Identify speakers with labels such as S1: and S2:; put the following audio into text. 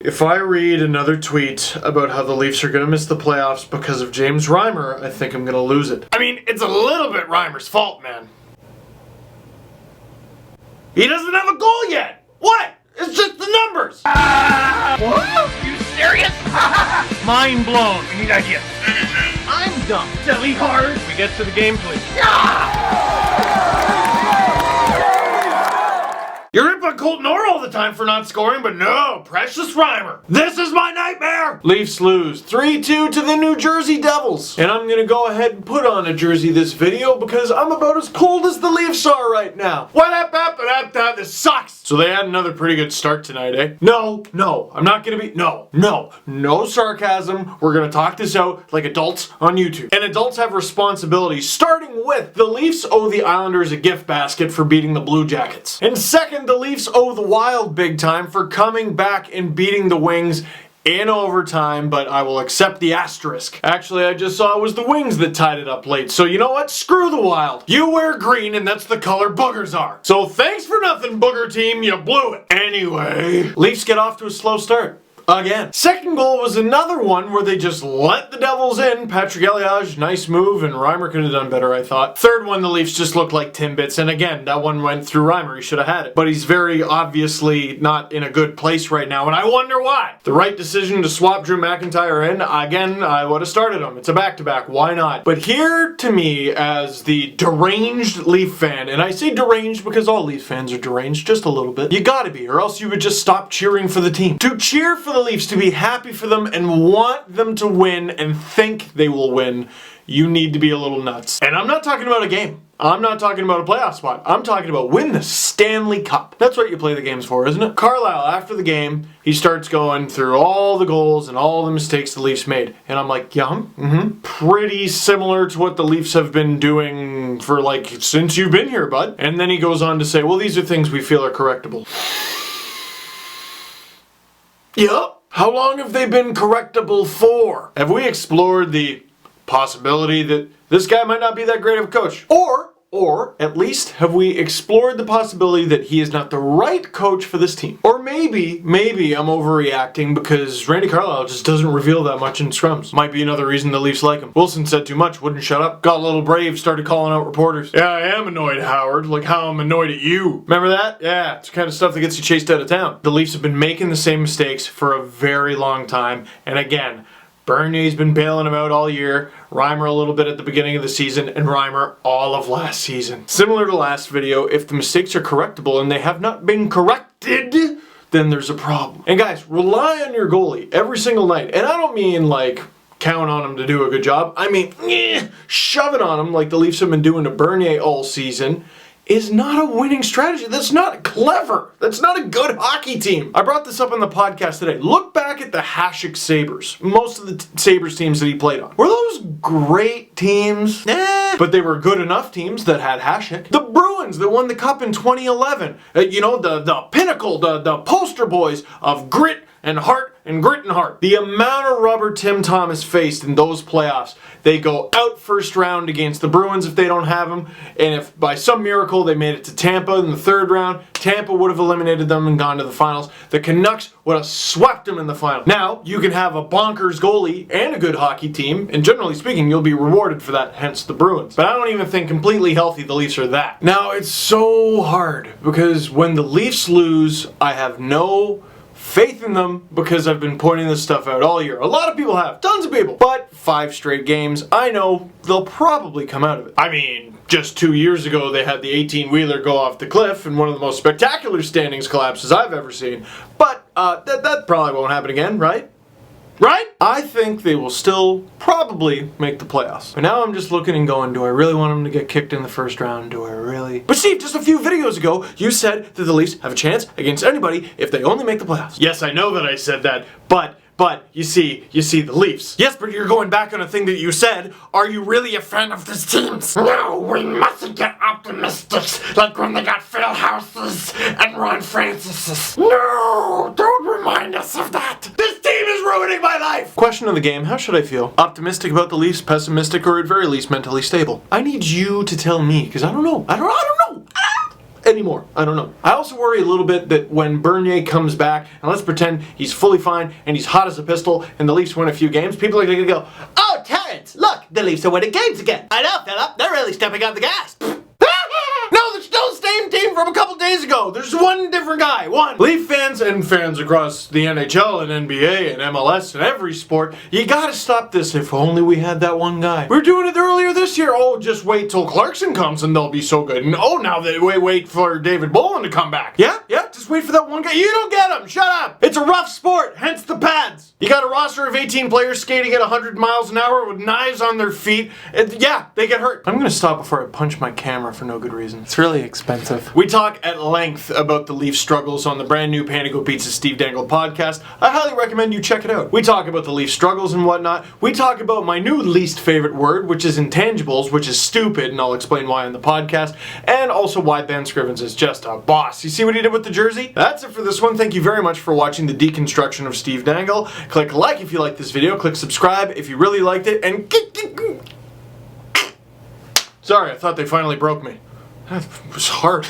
S1: If I read another tweet about how the Leafs are going to miss the playoffs because of James Reimer, I think I'm going to lose it. I mean, it's a little bit Reimer's fault, man. He doesn't have a goal yet! What? It's just the numbers!
S2: What? You serious? Mind blown. We need ideas. I'm dumb. Silly hard. We get to the game, please.
S1: You're ripping on Colton Orr all the time for not scoring, but no, precious Reimer. This is my nightmare! Leafs lose 3-2 to the New Jersey Devils. And I'm gonna go ahead and put on a jersey this video because I'm about as cold as the Leafs are right now. What up, this sucks! So they had another pretty good start tonight, eh? No, I'm not gonna be, no sarcasm. We're gonna talk this out like adults on YouTube. And adults have responsibilities, starting with the Leafs owe the Islanders a gift basket for beating the Blue Jackets. And second, the Leafs owe the Wild big time for coming back and beating the Wings in overtime, but I will accept the asterisk. Actually, I just saw it was the Wings that tied it up late, so you know what? Screw the Wild. You wear green, and that's the color boogers are. So thanks for nothing, booger team, you blew it. Anyway, Leafs get off to a slow start. Again. Second goal was another one where they just let the Devils in. Patrick Elias, nice move, and Reimer could have done better, I thought. Third one, the Leafs just looked like Timbits, and again, that one went through Reimer. He should have had it. But he's very obviously not in a good place right now, and I wonder why. The right decision to swap Drew McIntyre in, again, I would have started him. It's a back-to-back, why not? But here, to me, as the deranged Leaf fan, and I say deranged because all Leaf fans are deranged, just a little bit, you gotta be, or else you would just stop cheering for the team. To cheer for the Leafs, to be happy for them and want them to win and think they will win, you need to be a little nuts. And I'm not talking about a game. I'm not talking about a playoff spot. I'm talking about win the Stanley Cup. That's what you play the games for, isn't it? Carlisle, after the game, he starts going through all the goals and all the mistakes the Leafs made. And I'm like, yeah, pretty similar to what the Leafs have been doing for like, since you've been here, bud. And then he goes on to say, well, these are things we feel are correctable. Yup. How long have they been correctable for? Have we explored the possibility that this guy might not be that great of a coach? Or at least have we explored the possibility that he is not the right coach for this team? Or maybe I'm overreacting because Randy Carlisle just doesn't reveal that much in scrums. Might be another reason the Leafs like him. Wilson said too much, wouldn't shut up. Got a little brave, started calling out reporters. Yeah, I am annoyed, Howard. Like how I'm annoyed at you. Remember that? Yeah, it's the kind of stuff that gets you chased out of town. The Leafs have been making the same mistakes for a very long time. And again, Bernier's been bailing him out all year, Reimer a little bit at the beginning of the season, and Reimer all of last season. Similar to last video, if the mistakes are correctable and they have not been corrected, then there's a problem. And guys, rely on your goalie every single night. And I don't mean like count on him to do a good job. I mean, shove it on him like the Leafs have been doing to Bernier all season. Is not a winning strategy. That's not clever. That's not a good hockey team. I brought this up on the podcast today. Look back at the Hasek Sabres. Most of the Sabres teams that he played on. Were those great teams? But they were good enough teams that had Hasek. The Bruins that won the Cup in 2011. You know, the pinnacle, the poster boys of grit and heart and grit and heart. The amount of rubber Tim Thomas faced in those playoffs. They go out first round against the Bruins if they don't have him. And if by some miracle they made it to Tampa in the third round, Tampa would have eliminated them and gone to the finals. The Canucks would have swept them in the final. Now, you can have a bonkers goalie and a good hockey team, and generally speaking, you'll be rewarded for that, hence the Bruins. But I don't even think completely healthy the Leafs are that. Now, it's so hard because when the Leafs lose, I have no faith in them because I've been pointing this stuff out all year. A lot of people have, tons of people. But 5 straight games, I know they'll probably come out of it. I mean, just 2 years ago they had the 18-wheeler go off the cliff and one of the most spectacular standings collapses I've ever seen. But that probably won't happen again, right? Right? I think they will still probably make the playoffs. But now I'm just looking and going, do I really want them to get kicked in the first round? Do I really? But Steve, just a few videos ago, you said that the Leafs have a chance against anybody if they only make the playoffs. Yes, I know that I said that, but you see the Leafs. Yes, but you're going back on a thing that you said. Are you really a fan of this team? No, we mustn't get optimistic like when they got Phil Houses and Ron Francis's. No, don't remind us of that. This team is ruining my life. Question of the game, how should I feel? Optimistic about the Leafs, pessimistic, or at very least mentally stable? I need you to tell me, because I don't know. I don't know. anymore. I don't know. I also worry a little bit that when Bernier comes back, and let's pretend he's fully fine and he's hot as a pistol and the Leafs win a few games, people are going to go, "Oh, Terrence, look, the Leafs are winning games again. I know, Philip, they're really stepping up the gas." No, they're still the same team from a couple days ago. There's one different guy. One. Leaf fans and fans across the NHL and NBA and MLS and every sport, you gotta stop this. If only we had that one guy. We were doing it earlier this year. Oh, just wait till Clarkson comes and they'll be so good. And oh, now they wait for David Bolin to come back. Yeah, just wait for that one guy. You don't get him. Shut up. It's a rough sport, hence the pads. You got a roster of 18 players skating at 100 miles an hour with knives on their feet. And yeah, they get hurt. I'm gonna stop before I punch my camera for no good reason.
S3: It's really expensive.
S1: We talk at length about the Leafs struggles on the brand new Panago Pizza Steve Dangle podcast. I highly recommend you check it out. We talk about the Leafs struggles and whatnot. We talk about my new least favorite word, which is intangibles, which is stupid, and I'll explain why on the podcast, and also why Ben Scrivens is just a boss. You see what he did with the jersey? That's it for this one. Thank you very much for watching the deconstruction of Steve Dangle. Click like if you like this video. Click subscribe if you really liked it, and sorry, I thought they finally broke me. That was hard.